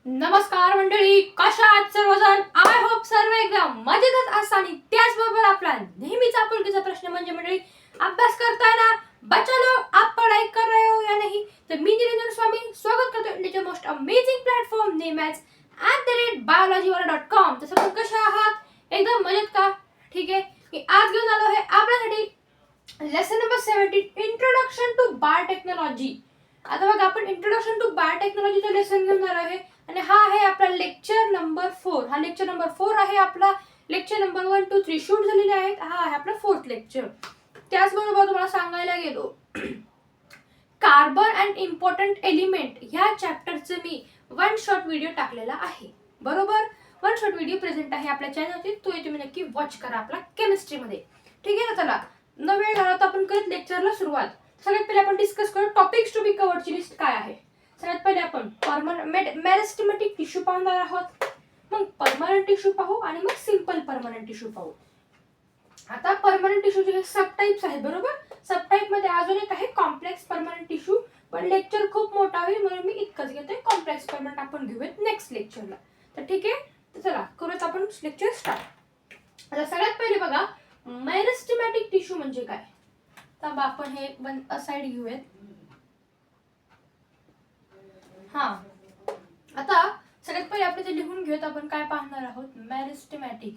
नमस्कार मंडळी, कशा आहात सर्वजण? आय होप सर्व एकदम मजेतच असाल. आणि त्याचबरोबर आपला नेहमीचा आपुलकीचा प्रश्न म्हणजे मंडळी, अभ्यास करताय ना? बच्चा लोग, आप पढ़ाई कर रहे हो या नहीं? तर मी निरंजन स्वामी स्वागत करतो इंडियाच्या most amazing platform name as @biologywala.com. तर सर्व कशा आहात? एकदम मजेत का? ठीक आहे. की आज घेऊन आलो आहे आपल्यासाठी lesson number 17, introduction to biotechnology. आता बघा, आपण इंट्रोडक्शन टू बायोटेक्नॉलॉजीचा लेसन घेऊन आलो आहे आणि हा आहे आपला लेक्चर नंबर 4. हा लेक्चर नंबर 4 आहे आपला. लेक्चर नंबर 1, 2, 3 शूट झालेले आहेत. हा आहे आपला 4th लेक्चर. त्याचबरोबर तुम्हाला सांगायला गेलो, कार्बन अँड इम्पॉर्टंट एलिमेंट ह्या चॅप्टरचं मी वन शॉर्ट व्हिडिओ टाकलेला आहे. बरोबर, वन शॉर्ट व्हिडिओ प्रेझेंट आहे आपल्या चॅनलवरती. तो तुम्ही नक्की वॉच करा आपला केमिस्ट्रीमध्ये. ठीक आहे ना? चला, न वेळ घालवता आपण करत लेक्चरला सुरुवात. सगळ्यात पहिले आपण डिस्कस करू टॉपिक्स टू बी कव्हरची लिस्ट काय आहे. सगळ्यात पहिले आपण मेरिस्टेमॅटिक टिश्यू पाहणार आहोत, मग परमनंट टिश्यू पाहू आणि मग सिंपल परमनंट टिश्यू पाहू. आता परमनंट टिश्यूचे हे सब टाइप्स आहेत. बरोबर, सब टाइप मध्ये अजून एक आहे कॉम्प्लेक्स परमनंट टिश्यू, पण लेक्चर खूप मोठा होईल म्हणून मी इतकंच घेतोय. कॉम्प्लेक्स परमनंट आपण घेऊयात नेक्स्ट लेक्चरला. तर ठीक आहे, तर चला करूयात आपण लेक्चर स्टार्ट. आता सगळ्यात पहिले बघा, मेरिस्टेमॅटिक टिश्यू म्हणजे काय. तर आपण हे वन असाइड घेऊयात. हा, आता सगळ्यात पहिले आपण ते लिहून घेऊयात. आपण काय पाहणार आहोत, मेरिस्टेमॅटिक.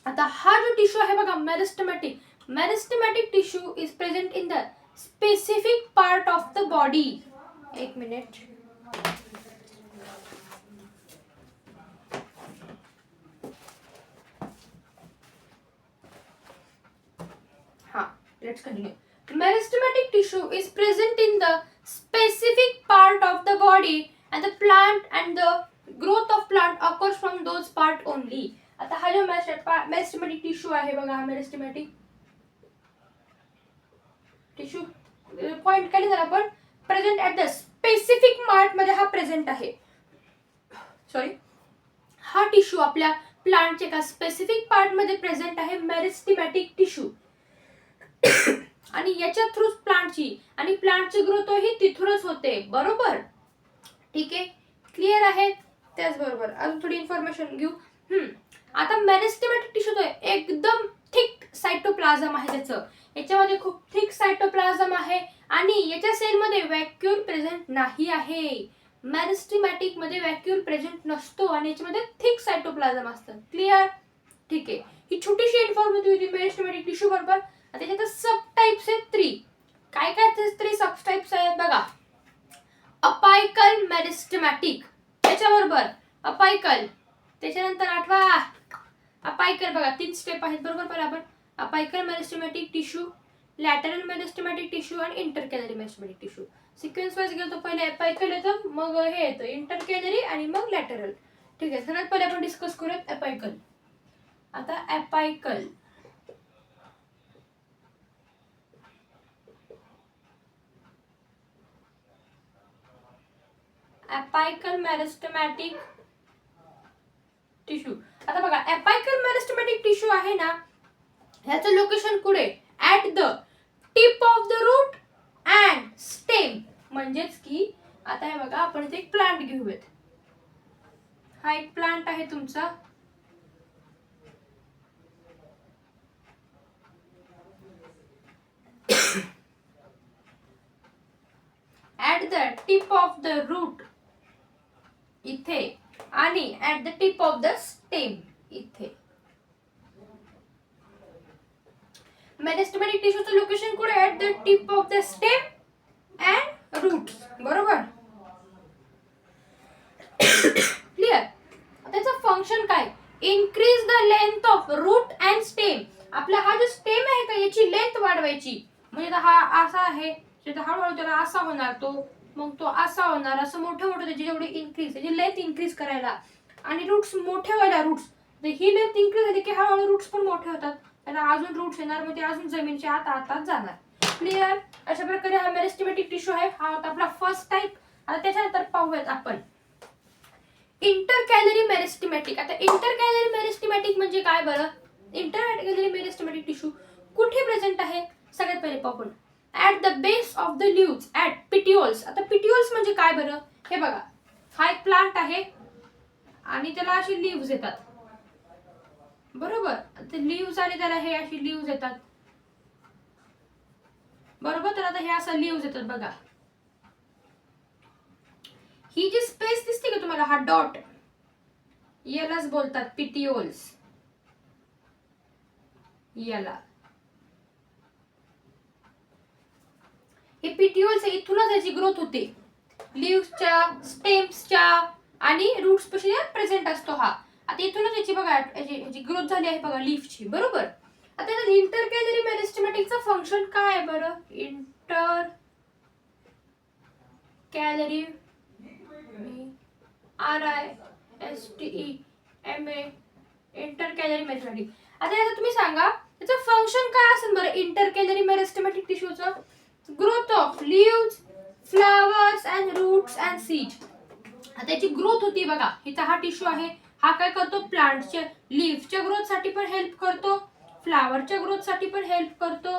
आता हा जो टिश्यू आहे बघा, meristematic tissue is present in the specific part of the body. एक मिनिट. हा, let's continue. Meristematic tissue is present in the specific part of the body and the plant and the growth of plant occurs from those part only. आता हा जो मेरिस्टेमॅटिक tissue आहे बघा, हा meristematic tissue point केले जर आपण present at the specific part मध्ये हा प्रेझेंट आहे. सॉरी, हा टिश्यू आपल्या प्लांटच्या एका स्पेसिफिक पार्ट मध्ये प्रेझेंट आहे मेरिस्टेमॅटिक टिश्यू. आणि याच्या थ्रू प्लांटची आणि प्लांटची ग्रोथ ही तिथूनच होते. बरोबर, ठीक आहे, क्लिअर आहे. त्याचबरोबर अजून थोडी इन्फॉर्मेशन घेऊ. आता मेरिस्टेमॅटिक टिश्यू तो एकदम थिक सायटोप्लाझम आहे त्याचं. याच्यामध्ये खूप थिक सायटोप्लाझम आहे आणि याच्या सेलमध्ये व्हॅक्यूल प्रेझेंट नाही आहे. मेरिस्टेमॅटिक मध्ये व्हॅक्यूल प्रेझेंट नसतो आणि याच्यामध्ये थिक सायटोप्लाझम असतं. क्लिअर, ठीक आहे. ही छोटीशी इन्फॉर्मेटिव्ह होती मेरिस्टेमॅटिक टिश्यू बरोबर. त्याच्यात सब टाइप्स आहेत 3. काय काय 3 सब टाइप्स आहेत बघा. अपायकल मेरिस्टेमॅटिक, त्याच्याबरोबर अपायकल, त्याच्यानंतर आठवा अपायकल. बघा 3 स्टेप आहेत. बरोबर, पहिला आपण apical मेरिस्टेमॅटिक tissue, lateral meristematic tissue आणि इंटरकॅलरी मेरिस्टेमॅटिक टिश्यू. सिक्वेन्स वाईज गेलो तर पहिले अपायकल येतं, मग हे येतं इंटरकॅलरी आणि मग लॅटरल. ठीक आहे, सगळ्यात पहिले आपण डिस्कस करूयात अपायकल. आता अपायकल, अपायकल मेरिस्टेमॅटिक टिश्यू. आता बघा, अपायकल मेरिस्टेमॅटिक टिश्यू आहे ना, ह्याचं लोकेशन कुठे, at the tip of the root and stem. म्हणजेच की आता हे बघा, आपण इथे एक प्लांट घेऊयात. हा एक प्लांट आहे तुमचा. At the tip of the root इथे आणि at the tip of the stem इथे. मेरिस्टेमॅटिक टिश्यूचं लोकेशन कुठे, at the tip of the stem and root. बरोबर, क्लिअर. त्याचं फंक्शन काय, increase the length of root and stem. आपला हा जो स्टेम आहे का, याची लेंथ वाढवायची. म्हणजे हा असा आहे, हळूहळू त्याला असा होणार तो, मग तो असा होणार, असं मोठं मोठं त्याची जेवढी इन्क्रीज, त्याची लेंथ इन्क्रीज करायला आणि रूट्स मोठे व्हायला. रूट्स ही लेंथ इन्क्रीज झाली की हळूहळू रूट्स पण मोठे होतात, त्याला अजून रूट्स येणार, मग ते अजून जमिनीच्या आत जाणार. क्लिअर. अशा प्रकारे हा मेरिस्टेमॅटिक टिश्यू आहे. हा होता आपला फर्स्ट टाइप. आता त्याच्यानंतर पाहूयात आपण इंटरकॅलरी मेरिस्टेमॅटिक. आता इंटरकॅलरी मेरिस्टेमॅटिक म्हणजे काय बरं. इंटरकॅलरी मेरिस्टेमॅटिक टिश्यू कुठे प्रेझेंट आहे, सगळ्यात पहिले पाहू. At the base of the leaves at petioles. आता पिटिओल्स म्हणजे काय बरं, हे बघा, हा एक प्लांट आहे आणि त्याला अशी लीव्ज येतात, बरोबर. ते लीव्ज आणि त्याला हे अशी लीव्ज येतात, बरोबर. तर आता हे असं लीव्ज येतात बघा. ही जी स्पेस दिसते का तुम्हाला, हा डॉट, यालाच बोलतात पिटिओल्स. याला हे पिटिओल्स, इथूनच याची ग्रोथ होते. लीव्सच्या, स्टेम्सच्या आणि रूट्स पाशी प्रेझेंट असतो हा. आता इथूनच याची बघा याची ग्रोथ झाली आहे बघा लीफची, बरोबर. आता इंटरकॅलरी मेरिस्टेमॅटिकचं फंक्शन काय आहे बरं, intercalary RISTEMA intercalary meristematic. आता तुम्ही सांगा त्याचं फंक्शन काय असेल बरं इंटर कॅलरी मेरिस्टेमॅटिक टिश्यूचं. Growth of leaves, flowers and roots and seed. त्याची ग्रोथ होती बघा. इथं हा टिश्यू आहे, हा काय करतो, प्लांटच्या लीव्सच्या ग्रोथ साठी पण हेल्प करतो, फ्लावरच्या ग्रोथ साठी पण हेल्प करतो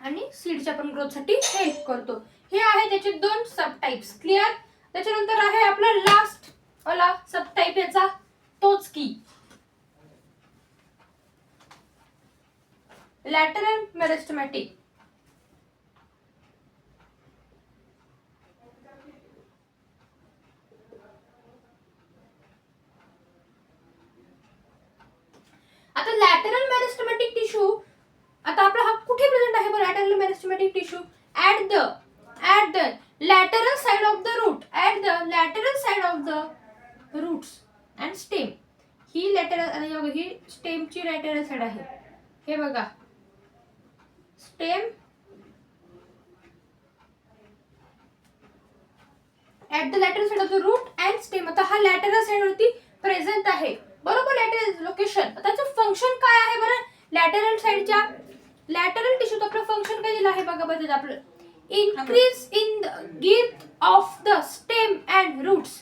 आणि सीडच्या पण ग्रोथ साठी हेल्प करतो. हे आहे त्याचे 2 सब टाइप्स. क्लिअर. त्याच्यानंतर आहे आपला लास्ट वाला सब टाइप याचा, तोच की लॅटरल मेरिस्टेमॅटिक. आता लॅटरल मेरिस्टेमॅटिक टिश्यू, आता आपला हा कुठे प्रेझेंट आहे बरं lateral meristematic tissue, at the lateral side of the root, at the lateral side of the roots and stem. ही लॅटरल, ही स्टेमची लॅटरल साइड आहे, हे बघा, stem at the lateral side of the root and stem. आता हा lateral side वरती present आहे, बरोबर. Lateral location. त्याचं फंक्शन काय आहे बरं, लॅटरल साइडच्या लॅटरल टिश्यूत आपलं फंक्शन काय दिलं आहे बघा बरं आपलं, increase in the girth of the stem and roots,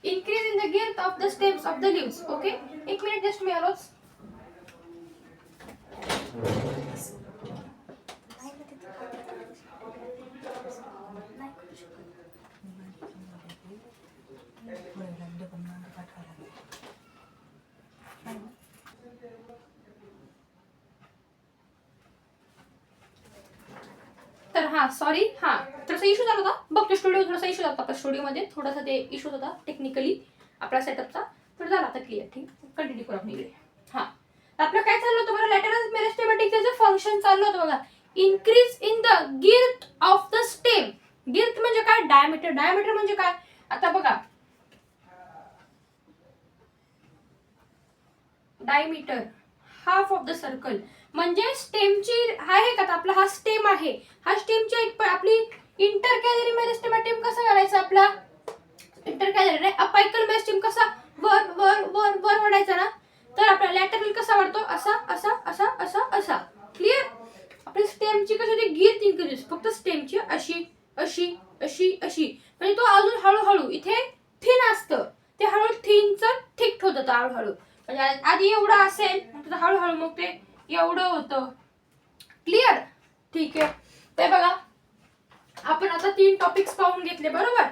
increase in the girth of the stems of the leaves. Okay, एक मिनिट जस्ट मी आलोच. तर हा सॉरी, हा थोडासा इश्यू झाला होता बघ, स्टुडिओ थोडासा इश्यू झाला होता स्टुडिओमध्ये, थोडासा ते इश्यू होता टेक्निकली आपला सेटअपचा, तर झाला आता क्लिअर. ठीक, कंटिन्यू करू आपण इकडे. हा, आपलं काय चाललं होतं बरं, लॅटरल मेरिस्टेमॅटिकचं फंक्शन चाललं होतं बघा, increase in the girth of the stem. girth म्हणजे काय, डायमीटर. डायमीटर म्हणजे काय, आता बघा, diameter half of the circle म्हणजे स्टेमची आहे का, आपला हा स्टेम आहे, हा स्टेमची आपली इंटरकॅलरी मेरिस्टेमॅटिक कसा करायचा, आपला इंटरकॅलरी अपायकल मेरिस्टेम कसा वर वर वर वर वाढायचा ना, तर आपला लॅटरल कसा वाढतो, असा असा असा असा असा. क्लिअर. आपली स्टेमची कशी होती, girth इन्क्रीज, फक्त स्टेमची अशी अशी अशी अशी, म्हणजे तो अजून हळूहळू इथे थिन असतं, ते हळूहळू थिनचं थिक होत होतं हळूहळू, म्हणजे आधी एवढं असेल हळूहळू मग ते एवढं होतं. क्लिअर. ठीक आहे. ते बघा आपण आता 3 टॉपिक्स पाहून घेतले, बरोबर.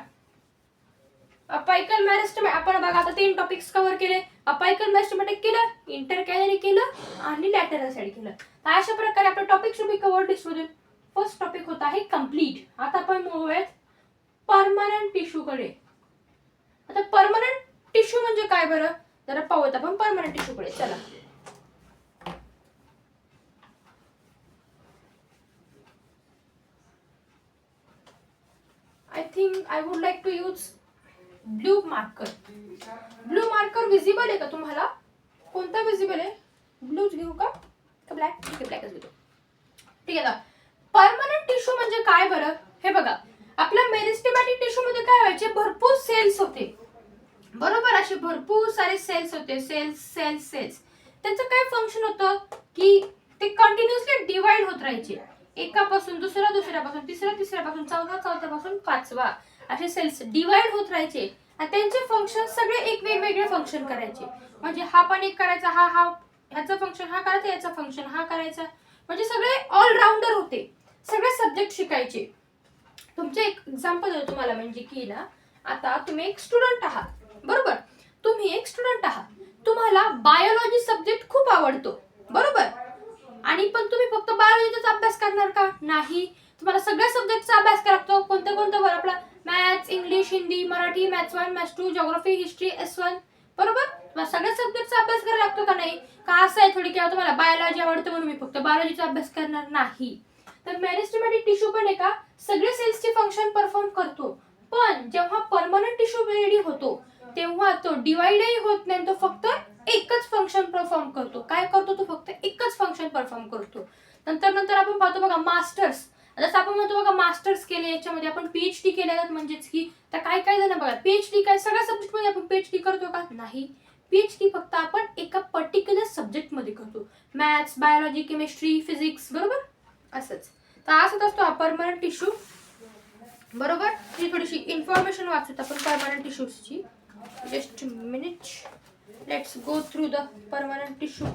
अपायकल मेरिस्टेमॅटिक आपण बघा आता 3 टॉपिक्स कव्हर केले. अपायकल मेरिस्टेमॅटिक केलं, इंटरकॅलरी केलं आणि लॅटरल साइड केलं. तर अशा प्रकारे आपलं topic should be covered discussion. First topic होता आहे कंप्लीट. आता आपण मूव्ह परमनंट टिश्यू कडे. आता परमनंट टिश्यू म्हणजे काय बरं, जरा पाहूयात आपण परमनंट टिश्यू कडे. चला, I think I would like to use blue marker. Blue marker visible आहे का तुम्हाला, कोणता विजिबल आहे, ब्लूच घेऊ का ब्लॅक, ठीक आहे ब्लॅकच घेतो. ठीक आहे. परमनंट टिश्यू म्हणजे काय बरं, हे बघा, आपल्या मेरिस्टेमॅटिक टिश्यू मध्ये काय व्हायचे, भरपूर सेल्स होते, बरोबर. असे भरपूर सारे सेल्स होते, सेल्स. त्यांचं काय फंक्शन होतं की ते कंटिन्युअसली डिवाइड होत राहायचे, एकापासून दुसऱ्यापासून तिसऱ्यापासून चौथ्यापासून 5वा, असे सेल्स डिवाइड होत राहायचे आणि त्यांचे फंक्शन सगळे एक वेगवेगळे फंक्शन करायचे. म्हणजे हा पण एक करायचा, ह्याचं फंक्शन हा करायचा, याचं फंक्शन हा करायचा, म्हणजे सगळे ऑलराऊंडर होते, सगळे सब्जेक्ट शिकायचे. तुमचे एक एक्झाम्पल देतो तुम्हाला, म्हणजे की ना आता तुम्ही एक स्टुडंट आहात, बरोबर, तुम्ही एक स्टुडंट आहात, तुम्हाला बायोलॉजी सब्जेक्ट खूप आवडतो, बरोबर, आणि पण तुम्ही फक्त बायोलॉजीचा अभ्यास करणार का? नाही, तुम्हाला सगळ्या सब्जेक्टचा अभ्यास करावा लागतो. कोणत्या कोणत्या बरं? आपला maths, English, Hindi, Marathi, maths 1, maths 2, geography, history, S1, बरोबर. तुम्हाला सगळ्या सब्जेक्टचा अभ्यास करावा लागतो का नाही? का असं आहे थोडी की तुम्हाला बायोलॉजी आवडतं म्हणून मी फक्त बायोलॉजीचा अभ्यास करणार नाही. तर मेरिस्टेमॅटिक टिश्यू पण आहे का सगळे सेल्सचे फंक्शन परफॉर्म करतो, पण जेव्हा परमनंट टिश्यू रेडी होतो तेव्हा तो डिवाइडही होत नाही, तो फक्त एकच फंक्शन परफॉर्म करतो. काय करतो? तो फक्त एकच फंक्शन परफॉर्म करतो. नंतर आपण पाहतो बघा मास्टर्स, जसं आपण म्हणतो बघा मास्टर्स केले, याच्यामध्ये आपण PhD केले, म्हणजेच की तर काय काय जण बघा PhD काय सगळ्या सब्जेक्ट मध्ये आपण PhD करतो का? नाही, PhD फक्त आपण एका पर्टिक्युलर सब्जेक्ट मध्ये करतो, मॅथ्स, बायोलॉजी, केमिस्ट्री, फिजिक्स, बरोबर. असंच तर असंच असतो हा परमनंट टिश्यू, बरोबर. ही थोडीशी इन्फॉर्मेशन वाचूत आपण परमनंट टिश्यूची. Just minute, let's go through the permanent tissue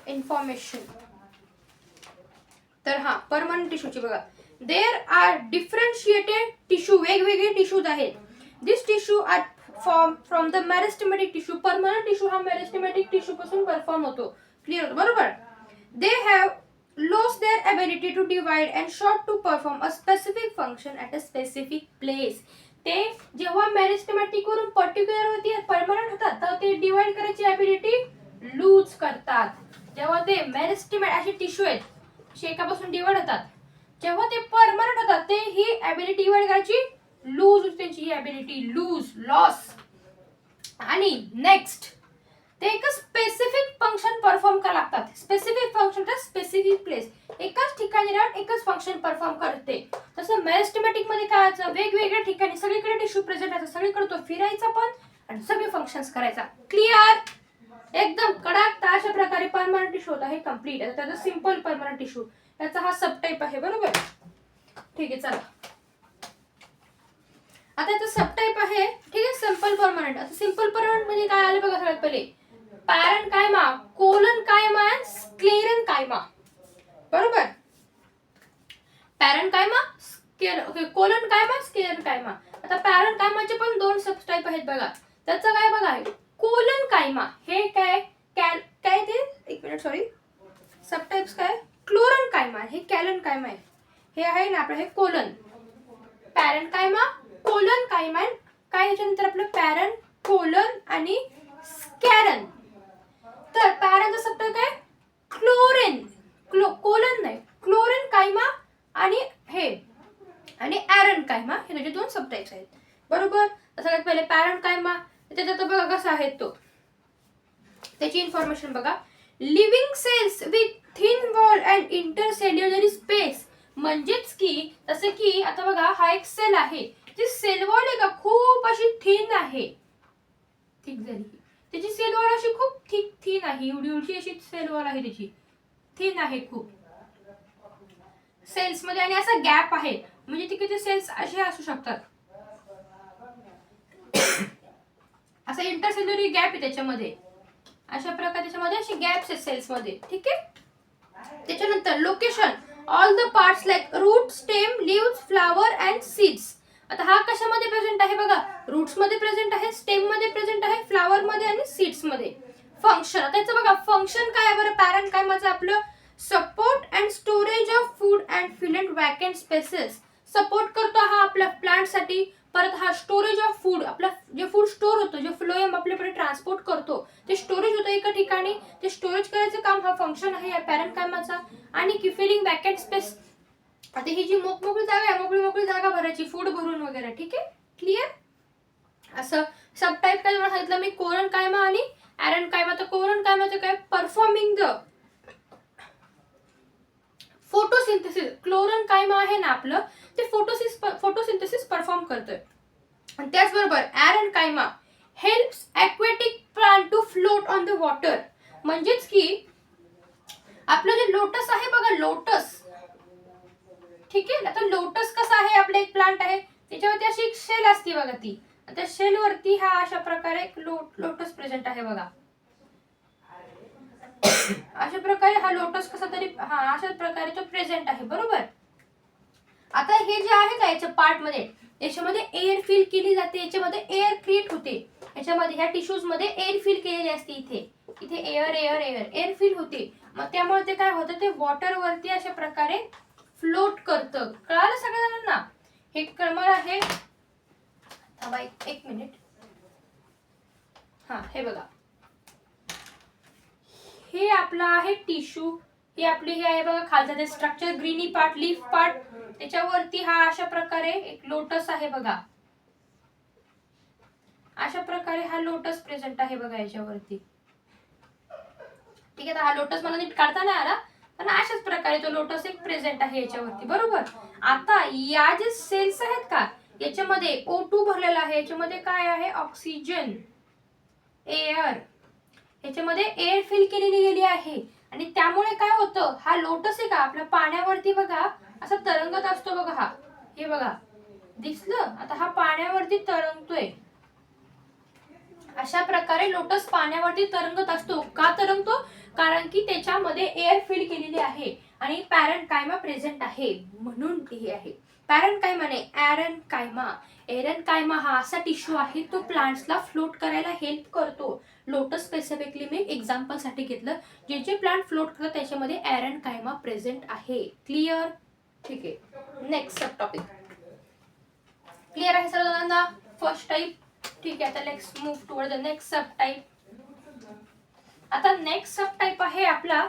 information. तर हा परमनंट टिश्यूची बघा, देर आर डिफरन्शिएटेड टिश्यू, वेगवेगळे टिश्यूज आहेत. This tissue are form from the meristematic tissue. Permanent tissue हा मेरिस्टेमॅटिक टिश्यू पासून परफॉर्म होतो, क्लिअर होतो, बरोबर. They have lost their ability to divide and sought to perform a specific function at a specific place. ते जेव्हा मेरिस्टेमॅटिक वरून particular होती permanent होतात तर ते डिवाइड करायची ॲबिलिटी लूज करतात. जेव्हा ते मेरिस्टेमॅट असे टिश्यू आहेत एकापासून डिवाइड होतात, जेव्हा ते परमनंट होतात ते ही ॲबिलिटी डिवाइड करायची लूज, त्यांची ही ॲबिलिटी लूज, लॉस. आणि नेक्स्ट ते एक स्पेसिफिक फंक्शन परफॉर्म करावं लागतात. स्पेसिफिक फंक्शन तर स्पेसिफिक प्लेस, एकाच ठिकाणी राहून एकच फंक्शन परफॉर्म करते. तसं मेरिस्टेमॅटिक मध्ये काय असतं, वेगवेगळ्या ठिकाणी सगळीकडे टिश्यू प्रेझेंट असतो, सगळीकडे तो फिरायचा पण आणि सगळे फंक्शन्स करायचा. क्लिअर, एकदम कडक. तर अशा प्रकारे परमनंट टिश्यू होता हे कम्प्लीट. त्याचा सिंपल परमनंट टिश्यू, त्याचा हा सब टाइप आहे, बरोबर. ठीक आहे, चला आता याचा सब टाइप आहे, ठीक आहे, सिंपल परमनंट. आता सिंपल परमनंट म्हणजे काय आलं बघा. सगळ्यात पहिले पॅरेन्कायमा, कोलनकायमा आणि स्क्लेरेन्कायमा, बरोबर. पॅरेन्कायमा, कोलनकायमा, स्क्लेरेन्कायमा. आता पॅरेन्कायमाचे पण दोन सब टाइप आहेत बघा. त्याचं काय बघा, कोलनकायमा हे काय काय ते एक मिनिट सॉरी सब टाइप्स काय, क्लोरनकायमा, हे कॅलनकायमा आहे, हे आहे ना आपलं हे कोलन. पॅरेन्कायमा, कोलनकायमा, काय याच्यानंतर आपलं पॅरन, कोलन आणि स्कॅरन. तर पॅरेंचा शब्द काय, क्लोरेन, कोलन नाही, क्लोरेन कायमा आणि हे आणि ॲरन कायमा, हे त्याचे दोन सब टाइप्स आहेत, बरोबर. सगळ्यात पहिले पॅरन कायमा, त्याच्यात बघा कसा आहे तो, त्याची इन्फॉर्मेशन बघा. Living cells with thin wall and intercellular space, म्हणजेच की जसं की आता बघा हा एक सेल आहे, ती सेल वॉल आहे का खूप अशी थिन आहे, ठीक झाली, त्याची सेल वॉल अशी खूप थिन आहे, एवढी अशी सेल वॉल आहे, त्याची थिन आहे खूप सेल्स मध्ये, आणि असा गॅप आहे, म्हणजे तिकडे सेल्स असे असू शकतात, असा इंटरसेल्युलर गॅप आहे त्याच्यामध्ये, अशा प्रकारे त्याच्यामध्ये असे गॅप्स आहेत सेल्स मध्ये, ठीक आहे. त्याच्यानंतर location, all the parts like root, stem, leaves, flower and seeds. आता हा कशामध्ये प्रेझेंट आहे बघा, रूट्स मध्ये प्रेझेंट आहे, स्टेम मध्ये प्रेझेंट आहे, फ्लावर मध्ये आणि सीड्स मध्ये. फंक्शन, आता याचं बघा फंक्शन काय आहे बरं, पॅरेन्कायमाचं आपलं support and storage of food and fill and vacant spaces. Support करतो हा आपल्या प्लांट साठी, परत हा स्टोरेज ऑफ फूड, आपलं जे फूड स्टोर होतं, जे फ्लोएम आपल्याकडे ट्रान्सपोर्ट करतो, ते स्टोरेज होतं एका ठिकाणी, ते स्टोरेज करायचं काम हा फंक्शन आहे या पॅरेन्कायमाचा. आणि की फिलिंग वॅकंट स्पेस, आता ही जी मोकळी जागा आहे, मोकळी जागा भरायची फूड भरून वगैरे, ठीक आहे, क्लिअर. असं सब टाइप काय सांगितलं मी, कोलनकायमा आणि ॲरेन्कायमा. तर कोलनकायमाचं काय, परफॉर्मिंग द फोटोसिंथेसिस. क्लोरनकायमा आहे ना आपलं, ते फोटोसिंथेसिस परफॉर्म करतोय. आणि त्याचबरोबर parenchyma helps aquatic plant to float on the water, म्हणजेच की आपलं जे लोटस आहे बघा, लोटस, ठीक आहे. आता लोटस कसा आहे, आपलं एक प्लांट आहे, त्याच्यावरती अशी एक शेल असते बघा, ती त्या शेल वरती हा अशा प्रकारे एक लोटस प्रेझेंट आहे बघा. अशा प्रकारे हा लोटस कसा तरी अशा प्रकारे तो प्रेझेंट आहे. बरोबर. आता हे जे आहे का याच्या पार्ट मध्ये, याच्यामध्ये एअर फिल केली जाते, याच्यामध्ये एअर क्रिएट होते, याच्यामध्ये ह्या टिश्यूज मध्ये एअर फिल केलेली असते. इथे air air air air fill होते. मग त्यामुळे ते काय होतं, ते वॉटर वरती अशा प्रकारे फ्लोट करतं. कळालं सगळ्यांना? हे क्रमर आहे. थांबा एक मिनिट. हे बघा, हे आपला आहे टिश्यू. ही आपली हे आहे बघा खालचा ते structure, greeny part, leaf part. त्याच्यावरती हा अशा प्रकारे एक लोटस आहे बघा. अशा प्रकारे हा लोटस प्रेझेंट आहे बघा याच्यावरती. ठीक आहे. हा लोटस मला नीट काढता नाही आला, पण अशाच प्रकारे तो लोटस एक प्रेझेंट आहे याच्यावरती. बरोबर. आता या जे सेल्स आहेत का, याच्यामध्ये O2 भरलेला आहे. याच्यामध्ये काय आहे, ऑक्सिजन, एअर. याच्यामध्ये एअर फिल केलेली गेली आहे. आणि त्यामुळे काय होतं, हा लोटस आहे का आपल्या पाण्यावरती बघा असा तरंगत असतो बघा. हे बघा, दिसलं? आता हा पाण्यावरती तरंगतोय. अशा प्रकारे लोटस पाण्यावरती तरंगत असतो. का तरंगतो? कारण की त्याच्यामध्ये एअर फिल केलेली आहे आणि पॅरेन्कायमा प्रेझेंट आहे, म्हणून हे आहे. पॅरेन्कायमा नाही, एरेन्कायमा. एरेन्कायमा हा असा टिश्यू आहे, तो प्लांट्सला फ्लोट करायला हेल्प करतो. लोटस स्पेसिफिकली मी एक्झाम्पल साठी घेतलं. जे जे प्लांट फ्लोट करतात त्याच्यामध्ये एरेन्कायमा प्रेझेंट आहे. क्लिअर? ठीक आहे. नेक्स्ट सब टॉपिक क्लिअर आहे सर्वांना? First type. ठीक आहे. आता let's move toward the next sub type. आता नेक्स्ट सब टाइप आहे आपला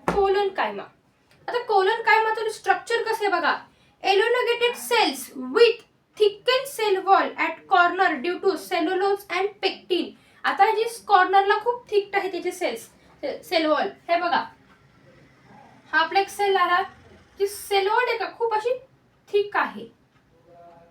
कोलनकायमा. आता कोलनकायमाचं स्ट्रक्चर कसं आहे बघा. Elongated cells with thicken cell wall at corner due to cellulose and pectin. आता जी कॉर्नरला खूप थिक आहे त्याचे सेल्स, सेल वॉल. हे बघा, हा आपला एक सेल आला, जी सेल वॉल आहे का खूप अशी थिक आहे.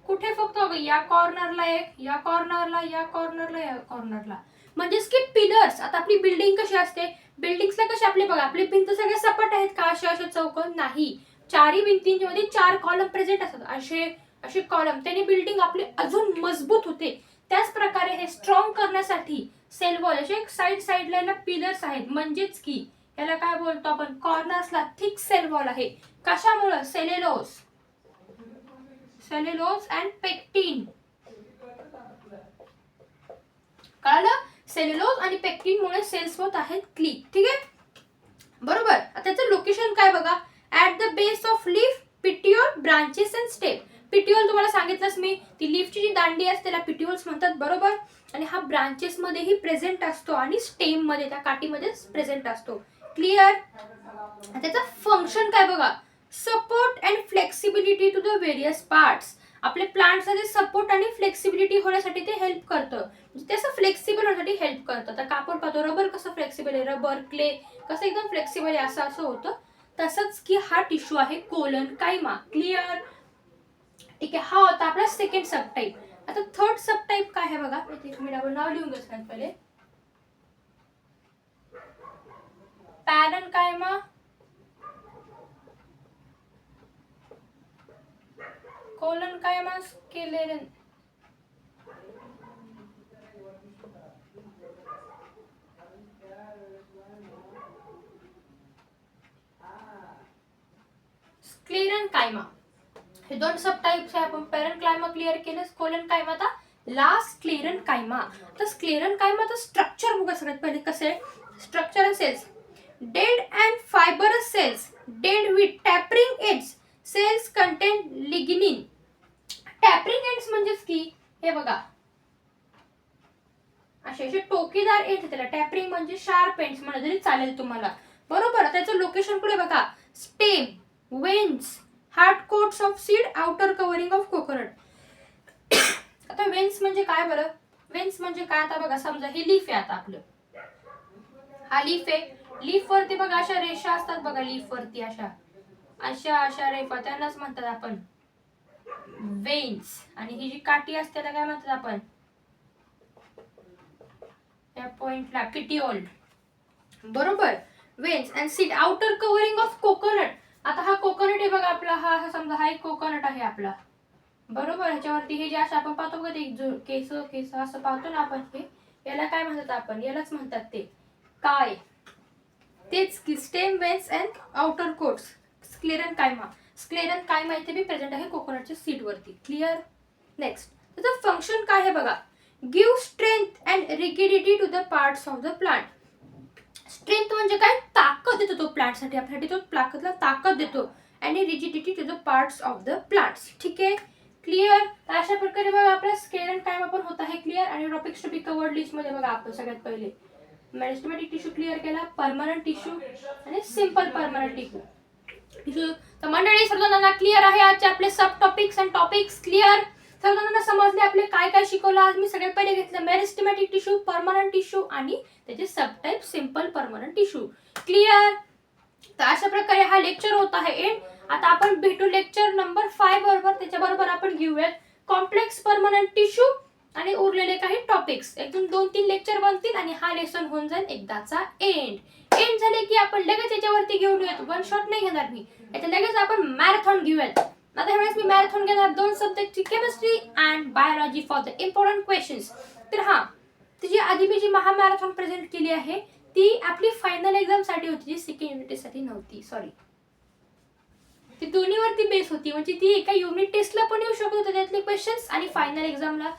कुठे फक्त या कॉर्नरला एक, या कॉर्नरला, या कॉर्नरला, या कॉर्नरला. म्हणजेच की पिलर्स. आता आपली बिल्डिंग कशी असते, बिल्डिंग्सला कशी आपले बघा, आपली भिंत सगळे सपाट आहेत का, असे असे चौकोन नाही. चारही भिंतींच्या मध्ये 4 कॉलम प्रेझेंट असतात. असे कॉलम, त्याने बिल्डिंग आपली अजून मजबूत होते. त्याच प्रकारे हे स्ट्रॉंग करण्यासाठी सेल वॉल असे साइड साइडला पिलर्स आहेत. म्हणजेच की याला काय बोलतो आपण, कॉर्नर्सला थिक सेल वॉल आहे. कशामुळे? Cellulose and pectin. कळलं? सेल्युलोज आणि पेक्टिन मुळे सेल्स होत आहेत क्लिक. ठीक आहे. बरोबर. त्याचं लोकेशन काय बघा, at the base of leaf, petiole, branches and stem. Petiole तुम्हाला सांगितलंच मी, ती लीफची जी दांडी असते त्याला पिटिओल्स म्हणतात. बरोबर. आणि हा ब्रांचेस मध्येही प्रेझेंट असतो आणि स्टेम मध्ये, त्या काठीमध्ये प्रेझेंट असतो. क्लिअर? त्याचं फंक्शन काय बघा, support and flexibility to the various parts. आपले प्लांट्समध्ये सपोर्ट आणि फ्लेक्सिबिलिटी होण्यासाठी ते हेल्प करतं. त्याचं फ्लेक्सिबल होण्यासाठी हेल्प करतं. तर आपण पाहतो रबर कसं फ्लेक्सिबल आहे, रबर, क्ले कसं एकदम फ्लेक्सिबल आहे, असं होतं. तसंच की हा टिश्यू आहे कोलनकायमा. क्लिअर? ठीक आहे. हा होता आपला सेकंड सब टाइप. आता थर्ड सब टाइप काय आहे बघा, एक मिनिट आपण नाव लिहून घेऊया पहिले. पॅरेन्कायमा, कोलनकायमा, स्क्लेरन. स्क्लेरनकायमा हे दोन सब टाइप्स आहे. आपण पॅरेन्कायमा क्लिअर केलं, कोलनकायमा. आता लास्ट स्क्लेरनकायमा. तर स्क्लेरनकायमाचं स्ट्रक्चर बघा सगळ्यात पहिले कसं आहे. Structure cells dead and fibrous cells, dead with tapering ends. Cells contain lignin. Tapering ends म्हणजेच की हे बघा असे टोकेदार एंड, त्याला टॅपरिंग म्हणजे शार्प एंड्स म्हणलं तरी चालेल तुम्हाला. बरोबर. त्याचं लोकेशन कुठे बघा, stem, veins, hard coats of seed, outer covering of coconut. आता वेन्स म्हणजे काय बरं, वेन्स म्हणजे काय, आता बघा समजा ही लीफ आहे. आता आपलं हा लीफ आहे. लीफ वरती बघा अशा रेषा असतात बघा, लीफ वरती अशा अशा रेफा, त्यांनाच म्हणतात आपण वेन्स. आणि ही जी काठी असते त्याला काय म्हणतात आपण, त्या पॉइंटला पिटिओल. बरोबर. Veins and seed, outer covering of coconut. आता हा कोकोनट आहे बघा आपला, हा समजा हा एक कोकोनट आहे आपला. बरोबर. ह्याच्यावरती हे जे असं आपण पाहतो बघा, ते केस असं पाहतो ना आपण, हे याला काय म्हणतात आपण, यालाच म्हणतात ते काय. तेच की stem veins and outer coats. Sclerenchyma. Sclerenchyma इथे बी प्रेझेंट आहे कोकोनटच्या सीड वरती. क्लिअर. नेक्स्ट त्याचं फंक्शन काय आहे बघा. Give strength and rigidity to the parts of the plant. Strength म्हणजे काय, ताकद देतो तो प्लांटसाठी, आपल्यासाठी तो प्लांटला ताकद देतो. आणि rigidity to the parts of the plants. ठीक आहे. क्लिअर. अशा प्रकारे बघा आपला स्क्लेरन कायमा पण होत आहे क्लिअर. आणि topics to be covered list मध्ये बघा आपण सगळ्यात पहिले मेरिस्टेमॅटिक टिश्यू क्लिअर केला, परमनंट टिश्यू आणि सिंपल परमनंट टिश्यू. तर मंडळी सर्वांना क्लिअर आहे आजचे आपले sub topics and topics. Clear. सर्वांना समजले आपले काय काय शिकवलं आज मी. सगळ्यात पहिले घेतलं मेरिस्टेमॅटिक टिश्यू, परमनंट टिश्यू आणि त्याचे sub type simple permanent tissue. Clear. तर अशा प्रकारे हा लेक्चर होत आहे एंड. आता आपण भेटू लेक्चर नंबर 5 बरोबर. त्याच्याबरोबर आपण घेऊयात कॉम्प्लेक्स परमनंट टिश्यू आणि उरलेले काही टॉपिक्स. एकदम 2-3 लेक्चर बनतील आणि हा लेसन होऊन जाईल एकदाचा एंड. एंड झाले की आपण लगेच याच्यावरती घेऊन येतो. वन शॉट नाही घेणार मी याच्या, लगेच आपण मॅरेथॉन घेऊयात. आता ह्यावेळेस मी मॅरेथॉन घेणार 2 सब्जेक्टची, chemistry and biology for the important questions. तर हा तिची आधी मी जी महामॅरेथॉन प्रेझेंट केली आहे ती आपली फायनल एक्झाम साठी होती, जी सेकंड युनिट टेस्ट साठी नव्हती. सॉरी, ती दोन्हीवरती बेस होती. म्हणजे ती एका युनिट टेस्टला पण येऊ शकत होते त्यातले क्वेश्चन्स आणि फायनल एक्झामला.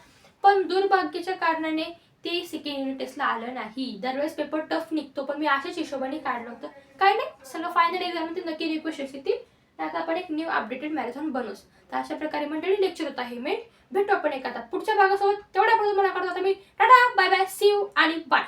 पण दुर्भाग्याच्या कारणाने ते सेकंड युनिट टेस्टला आलं नाही. दरवेळेस पेपर टफ निघतो, पण मी अशाच हिशोबाने काढलं होतं. काय नाही, सगळं फायनल एक्झाम मध्ये नक्की रिक्वेस्ट येतील. आता आपण एक न्यू अपडेटेड मॅरेथॉन बनवूच. तर अशा प्रकारे मंडळी लेक्चर होत आहे मेन. भेटू आपण एखादा पुढच्या भागासोबत. तेवढ्या मला करतो आता मी. Tata, bye bye, see you आणि बाय.